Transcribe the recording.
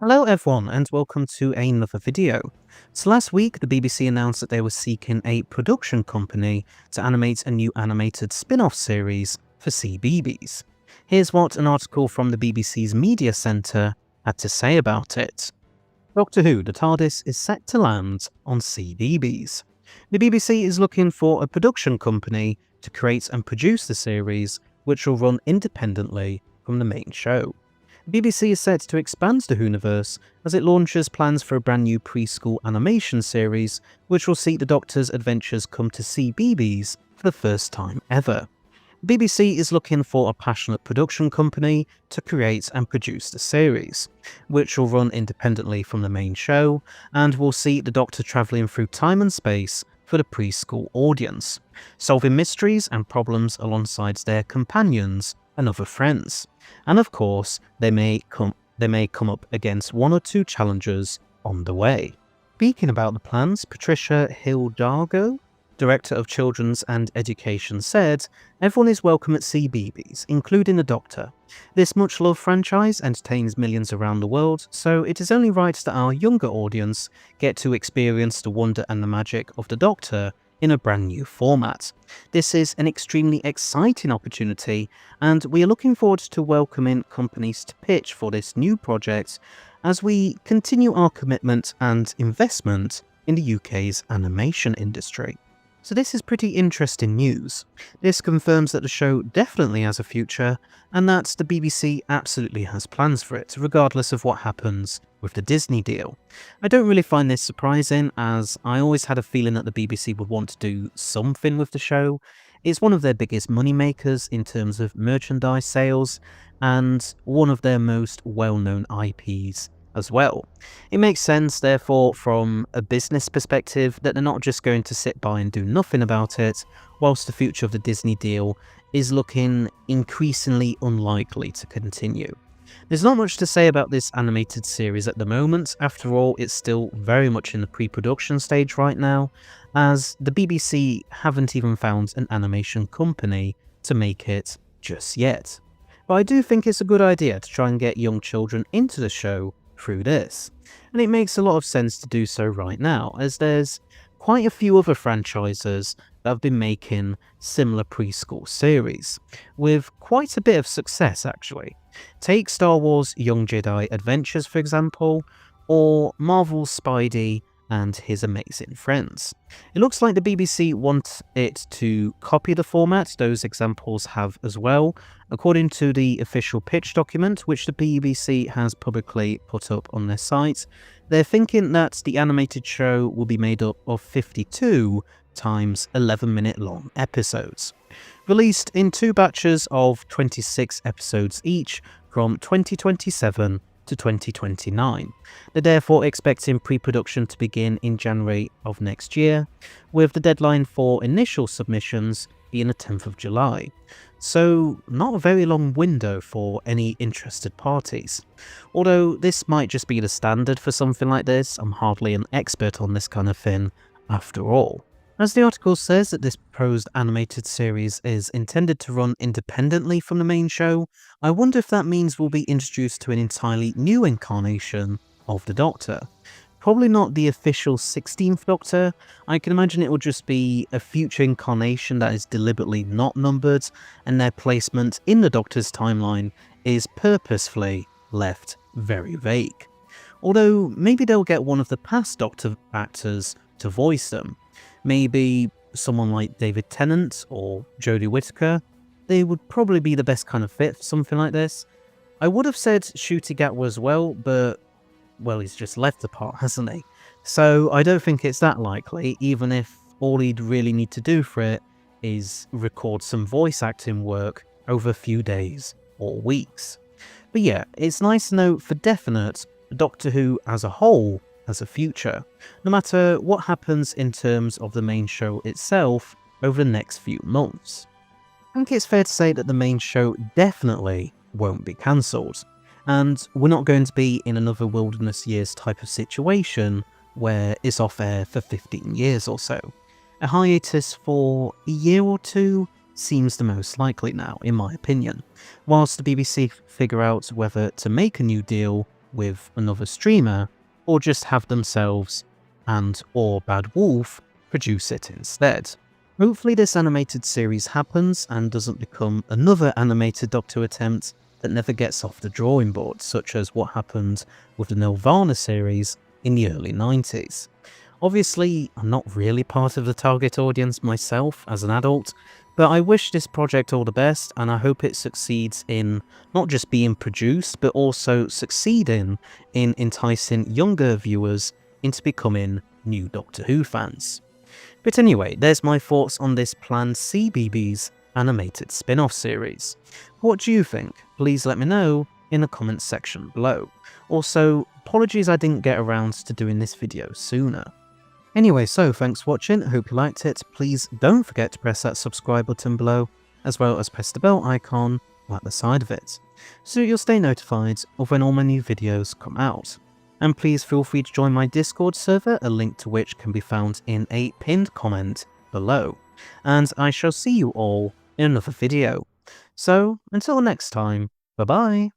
Hello everyone and welcome to another video. So last week the BBC announced that they were seeking a production company to animate a new animated spin-off series for CBeebies. Here's what an article from the BBC's Media Centre had to say about it. Doctor Who: The TARDIS is set to land on CBeebies. The BBC is looking for a production company to create and produce the series, which will run independently from the main show. The BBC is set to expand the Whoniverse as it launches plans for a brand new preschool animation series, which will see the Doctor's adventures come to CBeebies for the first time ever. The BBC is looking for a passionate production company to create and produce the series, which will run independently from the main show and will see the Doctor travelling through time and space for the preschool audience, solving mysteries and problems alongside their companions and other friends. And of course, they may come up against one or two challenges on the way. Speaking about the plans, Patricia Hidalgo, Director of Children's and Education, said, "Everyone is welcome at CBeebies, including the Doctor. This much-loved franchise entertains millions around the world, so it is only right that our younger audience get to experience the wonder and the magic of the Doctor in a brand new format. This is an extremely exciting opportunity, and we are looking forward to welcoming companies to pitch for this new project as we continue our commitment and investment in the UK's animation industry." So this is pretty interesting news. This confirms that the show definitely has a future, and that the BBC absolutely has plans for it, regardless of what happens with the Disney deal. I don't really find this surprising, as I always had a feeling that the BBC would want to do something with the show. It's one of their biggest moneymakers in terms of merchandise sales, and one of their most well-known IPs as well. It makes sense, therefore, from a business perspective, that they're not just going to sit by and do nothing about it, whilst the future of the Disney deal is looking increasingly unlikely to continue. There's not much to say about this animated series at the moment. After all, it's still very much in the pre-production stage right now, as the BBC haven't even found an animation company to make it just yet. But I do think it's a good idea to try and get young children into the show through this, and it makes a lot of sense to do so right now, as there's quite a few other franchises that have been making similar preschool series, with quite a bit of success actually. Take Star Wars Young Jedi Adventures for example, or Marvel's Spidey and His Amazing Friends. It looks like the BBC want it to copy the format those examples have as well, according to the official pitch document which the BBC has publicly put up on their site. They're thinking that the animated show will be made up of 52 times 11-minute long episodes, released in two batches of 26 episodes each from 2027 to 2029. They're therefore expecting pre-production to begin in January of next year, with the deadline for initial submissions being the 10th of July. So not a very long window for any interested parties. Although this might just be the standard for something like this, I'm hardly an expert on this kind of thing after all. As the article says that this proposed animated series is intended to run independently from the main show, I wonder if that means we'll be introduced to an entirely new incarnation of the Doctor. Probably not the official 16th Doctor. I can imagine it will just be a future incarnation that is deliberately not numbered, and their placement in the Doctor's timeline is purposefully left very vague. Although maybe they'll get one of the past Doctor actors to voice them. Maybe someone like David Tennant or Jodie Whittaker. They would probably be the best kind of fit for something like this. I would have said Ncuti Gatwa as well, but, well, he's just left the part, hasn't he? So I don't think it's that likely, even if all he'd really need to do for it is record some voice acting work over a few days or weeks. But yeah, it's nice to know for definite Doctor Who as a whole has a future, no matter what happens in terms of the main show itself over the next few months. I think it's fair to say that the main show definitely won't be cancelled, and we're not going to be in another Wilderness Years type of situation where it's off air for 15 years or so. A hiatus for a year or two seems the most likely now, in my opinion, whilst the BBC figure out whether to make a new deal with another streamer, or just have themselves or Bad Wolf produce it instead. Hopefully this animated series happens and doesn't become another animated Doctor Who attempt that never gets off the drawing board, such as what happened with the Nirvana series in the early 90s. Obviously, I'm not really part of the target audience myself as an adult, but I wish this project all the best, and I hope it succeeds in not just being produced, but also succeeding in enticing younger viewers into becoming new Doctor Who fans. But anyway, there's my thoughts on this planned CBeebies animated spin-off series. What do you think? Please let me know in the comments section below. Also, apologies I didn't get around to doing this video sooner. Anyway, so thanks for watching, hope you liked it. Please don't forget to press that subscribe button below, as well as press the bell icon at the side of it, so you'll stay notified of when all my new videos come out. And please feel free to join my Discord server, a link to which can be found in a pinned comment below. And I shall see you all in another video. So, until next time, bye bye!